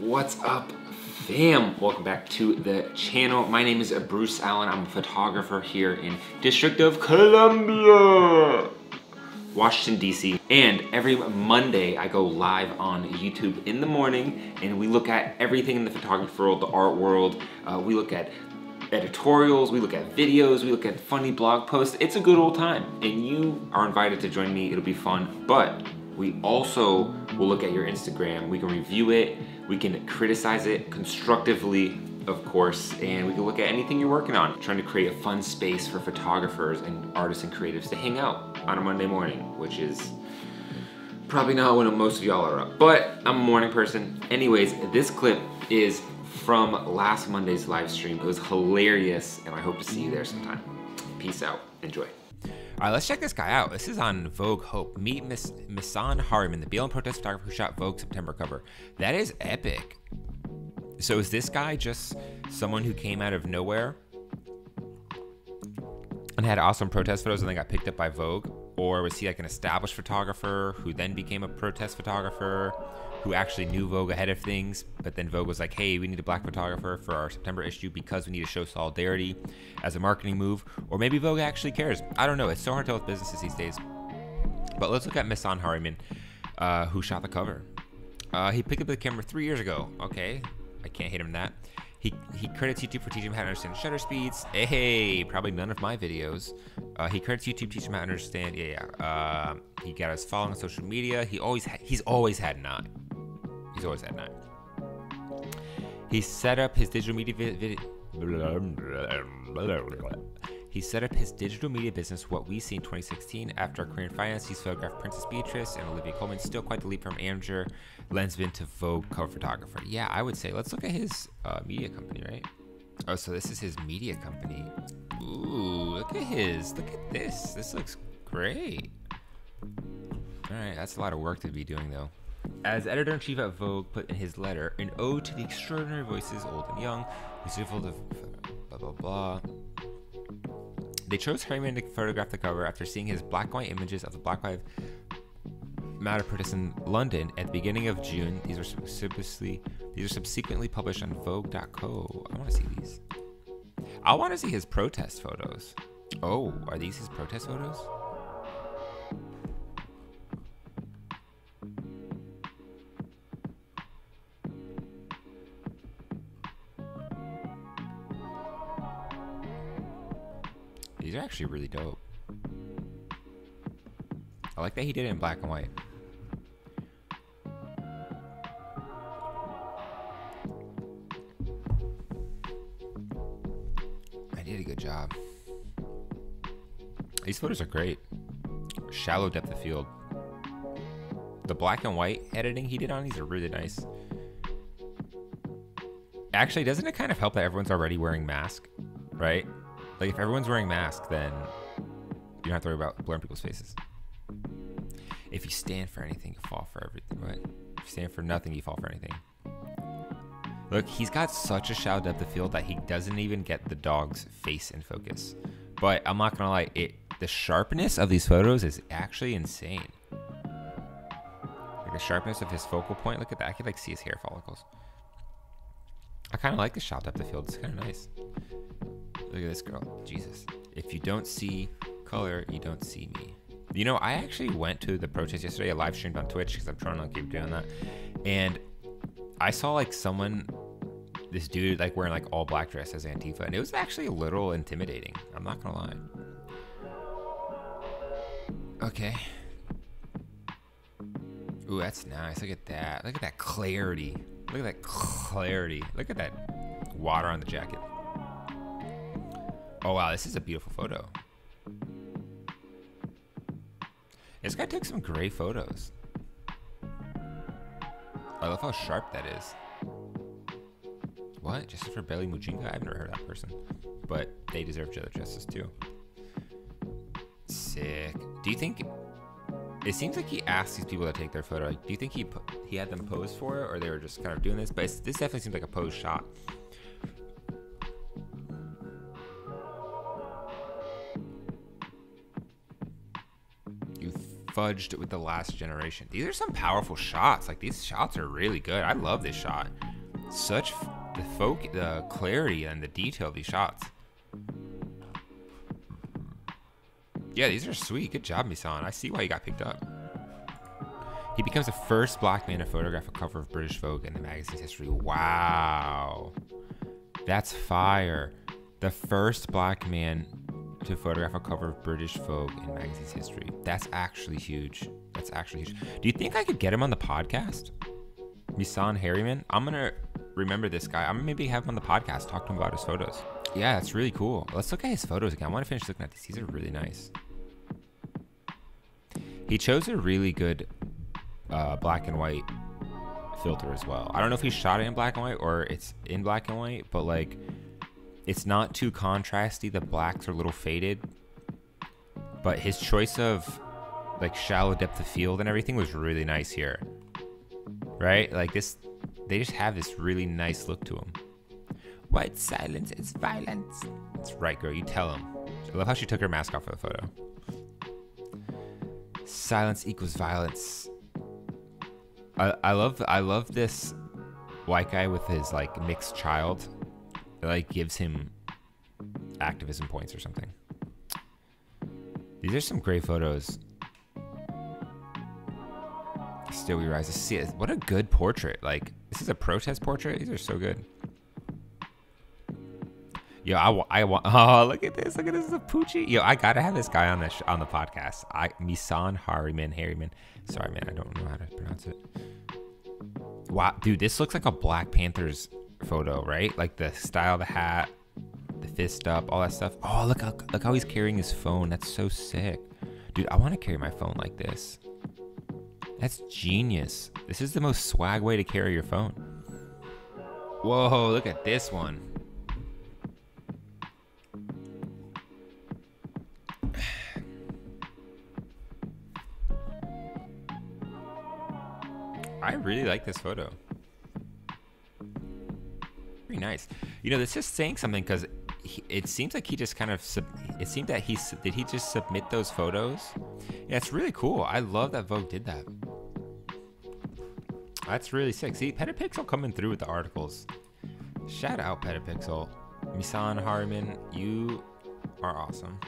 What's up, fam? Welcome back to the channel. My name is Bruce Allen. I'm a photographer here in District of Columbia, Washington, D.C. And every Monday I go live on YouTube in the morning and we look at everything in the photography world, the art world. We look at editorials, we look at videos, we look at funny blog posts. It's a good old time and you are invited to join me. It'll be fun, but we also will look at your Instagram. We can review it, we can criticize it constructively, of course, and we can look at anything you're working on. Trying to create a fun space for photographers and artists and creatives to hang out on a Monday morning, which is probably not when most of y'all are up, but I'm a morning person. Anyways, this clip is from last Monday's live stream. It was hilarious, and I hope to see you there sometime. Peace out, enjoy. All right, let's check this guy out. This is on Vogue Hope. Meet Misan Harriman, the BLM protest photographer who shot Vogue September cover. That is epic. So is this guy just someone who came out of nowhere and had awesome protest photos and then got picked up by Vogue? Or was he like an established photographer who then became a protest photographer who actually knew Vogue ahead of things, but then Vogue was like, hey, we need a black photographer for our September issue because we need to show solidarity as a marketing move? Or maybe Vogue actually cares. I don't know. It's so hard to tell with businesses these days. But let's look at Misan Harriman, who shot the cover. He picked up the camera 3 years ago. Okay, I can't hate him that. He credits YouTube for teaching him how to understand shutter speeds. Hey, probably none of my videos. He credits YouTube teaching him how to understand. He got us following on social media. He's always had 9. He's always had 9. He set up his digital media He set up his digital media business, What We See, in 2016. After a career in finance, he's photographed Princess Beatrice and Olivia Colman. Still quite the leap from amateur lensman to Vogue cover photographer. Yeah, I would say. Let's look at his media company, right? Oh, so this is his media company. Ooh, look at his. Look at this. This looks great. All right, that's a lot of work to be doing, though. As editor-in-chief at Vogue put in his letter, an ode to the extraordinary voices, old and young, who's full of blah, blah, blah. They chose Harriman to photograph the cover after seeing his black and white images of the Black Lives Matter protests in London at the beginning of June. These are subsequently published on Vogue.co. I want to see these. I want to see his protest photos. Oh, are these his protest photos? These are actually really dope. I like that he did it in black and white. I did a good job. These photos are great. Shallow depth of field. The black and white editing he did on these are really nice. Actually, doesn't it kind of help that everyone's already wearing masks, right? Like, if everyone's wearing masks, then you don't have to worry about blurring people's faces. If you stand for anything, you fall for everything, right? If you stand for nothing, you fall for anything. Look, he's got such a shallow depth of field that he doesn't even get the dog's face in focus. But I'm not gonna lie, the sharpness of these photos is actually insane. Like the sharpness of his focal point, look at that. I can like see his hair follicles. I kind of like the shallow depth of field. It's kind of nice. Look at this girl. Jesus. If you don't see color, you don't see me. You know, I actually went to the protest yesterday. I live streamed on Twitch because I'm trying to keep doing that. And I saw like this dude like wearing like all black dress as Antifa. And it was actually a little intimidating. I'm not going to lie. Okay. Ooh, that's nice. Look at that. Look at that clarity. Look at that clarity. Look at that water on the jacket. Oh wow, this is a beautiful photo. This guy took some great photos. I love how sharp that is. What? Justice for Belly Mujinga? I've never heard of that person. But they deserve other justice too. Sick. Do you think... It seems like he asked these people to take their photo. Like, do you think he had them pose for it, or they were just kind of doing this? But this definitely seems like a pose shot. Fudged with the last generation. These are some powerful shots. Like, these shots are really good. I love this shot. Such the clarity and the detail of these shots. Yeah, these are sweet. Good job, Misan. I see why you got picked up. He becomes the first black man to photograph a cover of British Vogue in the magazine's history. Wow. That's fire. The first black man to photograph a cover of British Vogue in magazine's history. That's actually huge. That's actually huge. Do you think I could get him on the podcast? Misan Harriman? I'm going to remember this guy. I'm going to maybe have him on the podcast, talk to him about his photos. Yeah, that's really cool. Let's look at his photos again. I want to finish looking at these. These are really nice. He chose a really good black and white filter as well. I don't know if he shot it in black and white or it's in black and white, but like it's not too contrasty. The blacks are a little faded, but his choice of like shallow depth of field and everything was really nice here, right? Like this, they just have this really nice look to them. White silence is violence. That's right, girl. You tell him. I love how she took her mask off for the photo. Silence equals violence. I love this white guy with his like mixed child. It like gives him activism points or something. These are some great photos. Still we rise to see it. What a good portrait. Like this is a protest portrait. These are so good. Yo, I want. Oh, look at this! Look at this, the Poochie. Yo, I gotta have this guy on the podcast. Misan Harriman. Sorry, man, I don't know how to pronounce it. Wow, dude, this looks like a Black Panthers photo, right? Like the style of the hat, the fist up, all that stuff. Oh, look how he's carrying his phone. That's so sick, dude. I want to carry my phone like this. That's genius. This is the most swag way to carry your phone. Whoa, look at this one. I really like this photo. Very nice. You know, this is saying something because it seems like he just kind of, it seemed that did he just submit those photos? Yeah, it's really cool. I love that Vogue did that. That's really sick. See, Petapixel coming through with the articles. Shout out Petapixel. Misan Harriman, you are awesome.